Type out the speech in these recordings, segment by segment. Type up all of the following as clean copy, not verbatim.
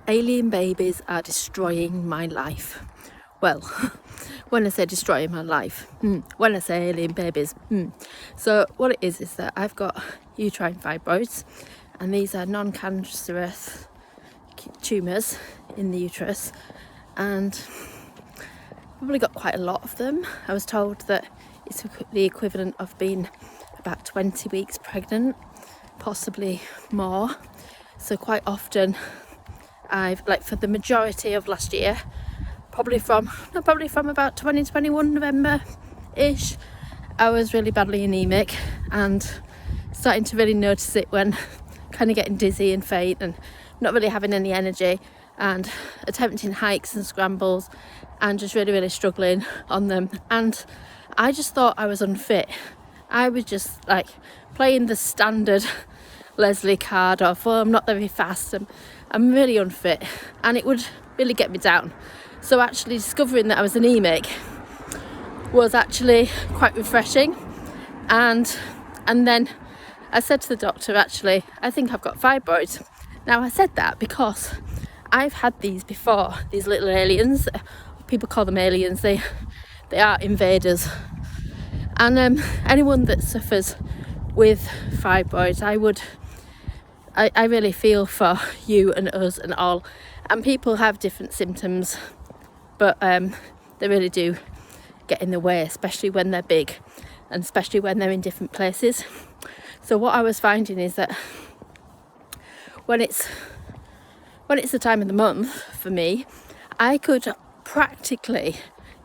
Alien babies are destroying my life. Well, when I say destroying my life, when I say alien babies, So what it is that I've got uterine fibroids, and these are non-cancerous tumours in the uterus, and I've probably got quite a lot of them. I was told that it's the equivalent of being about 20 weeks pregnant, possibly more. So quite often I've, like, for the majority of last year, probably from about 2021 November-ish, I was really badly anemic and starting to really notice it when kind of getting dizzy and faint and not really having any energy, and attempting hikes and scrambles and just really struggling on them. And I just thought I was unfit. I was just like playing the standard Leslie card of, I'm not very fast, I'm really unfit, and it would really get me down. So actually discovering that I was anemic was actually quite refreshing, and then I said to the doctor, actually, I think I've got fibroids. Now I said that because I've had these before, these little aliens. People call them aliens, they are invaders. And anyone that suffers with fibroids, I really feel for you and us and all. And people have different symptoms, but they really do get in the way, especially when they're big and especially when they're in different places. So what I was finding is that when it's the time of the month for me, I could practically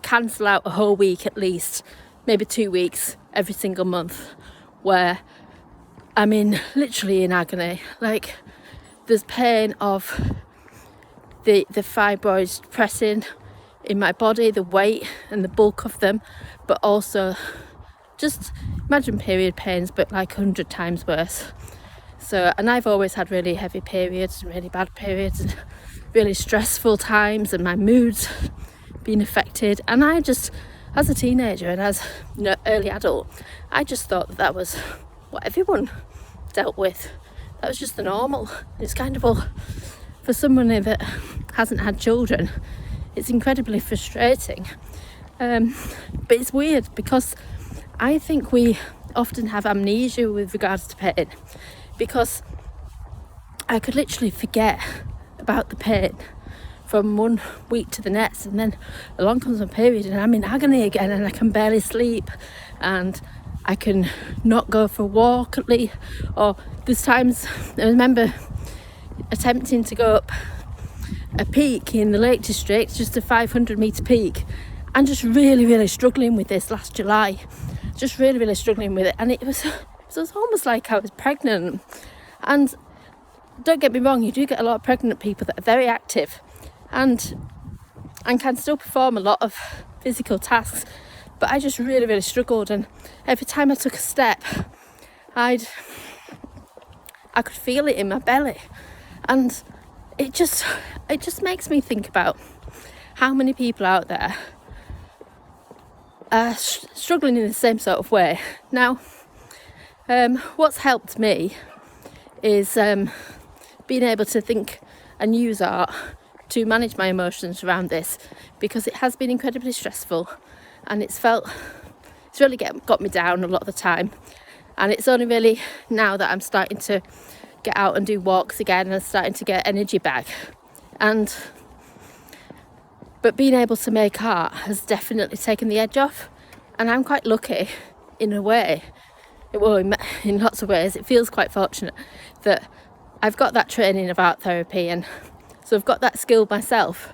cancel out a whole week, at least maybe 2 weeks every single month, where I'm literally in agony. Like, there's pain of the fibroids pressing in my body, the weight and the bulk of them, but also just imagine period pains, but like 100 times worse. So, and I've always had really heavy periods and really bad periods and really stressful times, and my mood's been affected. And I just, as a teenager and as early adult, I just thought that was what everyone dealt with. That was just the normal. It's kind of, well, for someone that hasn't had children, it's incredibly frustrating. But it's weird because I think we often have amnesia with regards to pain, because I could literally forget about the pain from 1 week to the next, and then along comes my period and I'm in agony again, and I can barely sleep, and I can not go for a walk at least. Or there's times I remember attempting to go up a peak in the Lake District, just a 500-metre peak, and just really struggling with this last July, just really struggling with it. And it was almost like I was pregnant. And don't get me wrong, you do get a lot of pregnant people that are very active and can still perform a lot of physical tasks, but I just really struggled. And every time I took a step, I could feel it in my belly, and it just makes me think about how many people out there are struggling in the same sort of way. Now, what's helped me is being able to think and use art to manage my emotions around this, because it has been incredibly stressful, and it's really got me down a lot of the time. And it's only really now that I'm starting to get out and do walks again and starting to get energy back. But being able to make art has definitely taken the edge off, and I'm quite lucky in a way. Well, in lots of ways, it feels quite fortunate that I've got that training of art therapy, and so I've got that skill myself.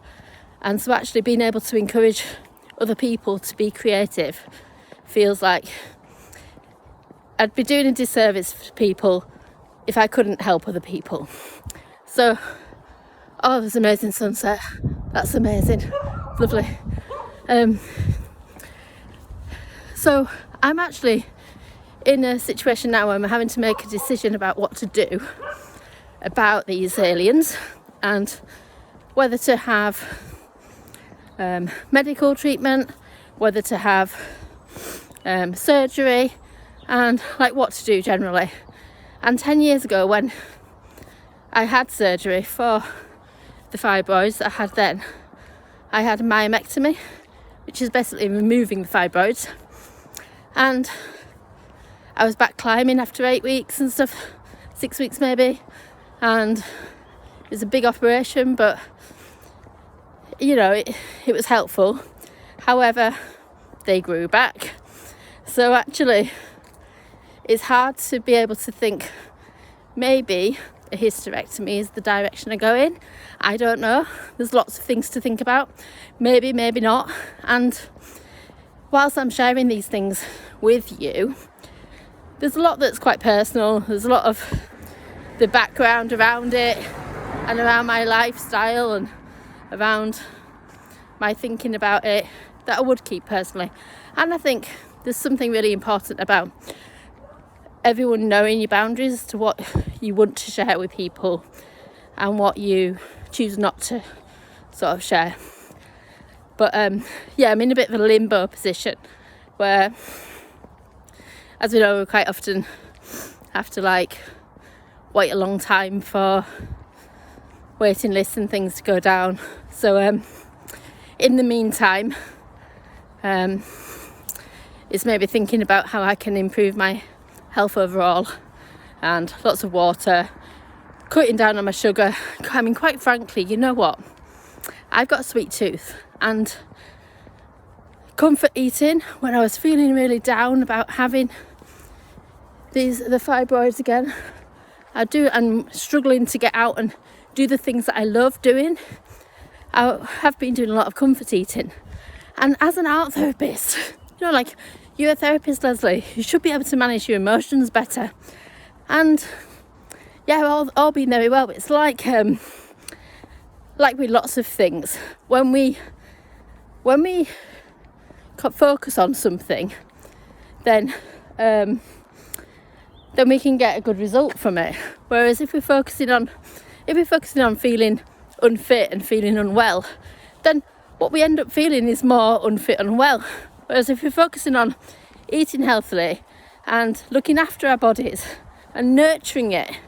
And so actually being able to encourage other people to be creative feels like I'd be doing a disservice for people if I couldn't help other people. So, oh, there's an amazing sunset. That's amazing. Lovely. So I'm actually in a situation now where I'm having to make a decision about what to do about these aliens, and whether to have medical treatment, whether to have surgery, and like what to do generally. And 10 years ago, when I had surgery for the fibroids that I had then, I had a myomectomy, which is basically removing the fibroids, and I was back climbing after 8 weeks and stuff, 6 weeks maybe, and it was a big operation, but you know, it was helpful. However, they grew back, so actually it's hard to be able to think maybe a hysterectomy is the direction I go in. I don't know, there's lots of things to think about, maybe not. And whilst I'm sharing these things with you, there's a lot that's quite personal. There's a lot of the background around it and around my lifestyle and around my thinking about it that I would keep personally. And I think there's something really important about everyone knowing your boundaries as to what you want to share with people and what you choose not to sort of share. But yeah, I'm in a bit of a limbo position where, as we know, we quite often have to like wait a long time for waiting lists and things to go down. So in the meantime, it's maybe thinking about how I can improve my health overall, and lots of water, cutting down on my sugar. I mean, quite frankly, you know what? I've got a sweet tooth, and comfort eating when I was feeling really down about having the fibroids again, I'm struggling to get out and do the things that I love doing. I have been doing a lot of comfort eating, and as an art therapist, you know, like, you're a therapist, Leslie, you should be able to manage your emotions better. And yeah, all been very well, but it's like with lots of things, when we focus on something, then we can get a good result from it. Whereas if we're focusing on feeling unfit and feeling unwell, then what we end up feeling is more unfit and unwell. Whereas if we're focusing on eating healthily and looking after our bodies and nurturing it,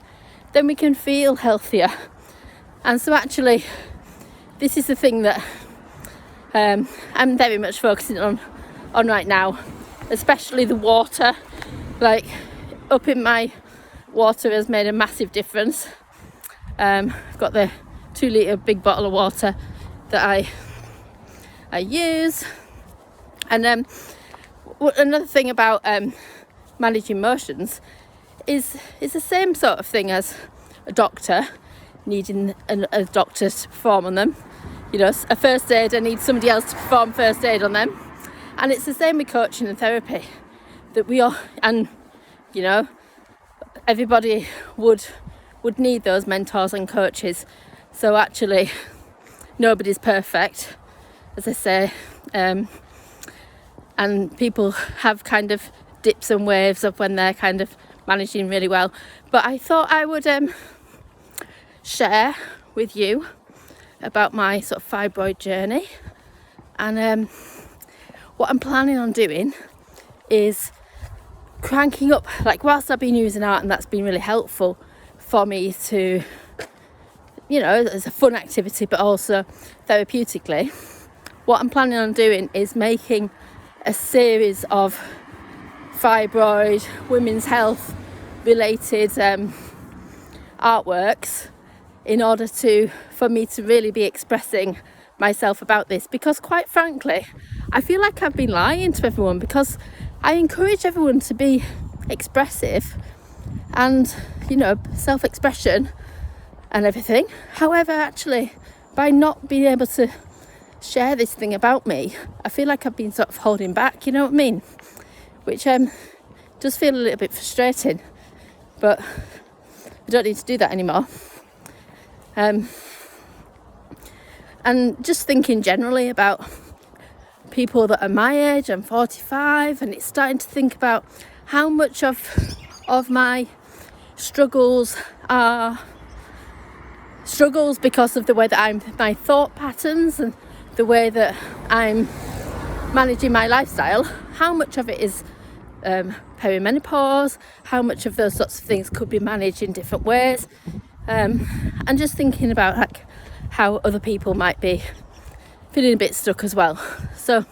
then we can feel healthier. And so actually, this is the thing that I'm very much focusing on right now, especially the water. Like, upping my water has made a massive difference. I've got the 2 litre big bottle of water that I use. And another thing about managing emotions is the same sort of thing as a doctor needing a doctor to perform on them. You know, a first aider needs somebody else to perform first aid on them. And it's the same with coaching and therapy, that we all, and you know, everybody would need those mentors and coaches. So actually, nobody's perfect, as I say. And people have kind of dips and waves of when they're kind of managing really well. But I thought I would share with you about my sort of fibroid journey. And what I'm planning on doing is cranking up, like, whilst I've been using art, and that's been really helpful for me to, you know, as a fun activity, but also therapeutically, what I'm planning on doing is making a series of fibroid, women's health related artworks in order for me to really be expressing myself about this, because quite frankly, I feel like I've been lying to everyone, because I encourage everyone to be expressive and, you know, self-expression and everything. However, actually, by not being able to share this thing about me, I feel like I've been sort of holding back, you know what I mean? Which does feel a little bit frustrating, but I don't need to do that anymore. And just thinking generally about people that are my age, I'm 45, and it's starting to think about how much of my struggles are struggles because of the way that my thought patterns and the way that I'm managing my lifestyle. How much of it is perimenopause, how much of those sorts of things could be managed in different ways, and just thinking about, like, how other people might be feeling a bit stuck as well. So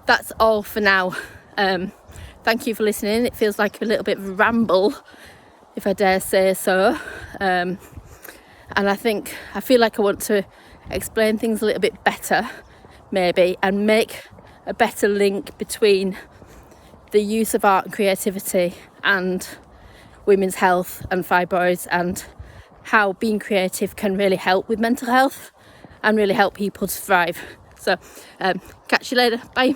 that's all for now. Thank you for listening. It feels like a little bit of a ramble, if I dare say so. And I feel like I want to explain things a little bit better, maybe, and make a better link between the use of art and creativity and women's health and fibroids, and how being creative can really help with mental health and really help people to thrive. So catch you later. Bye.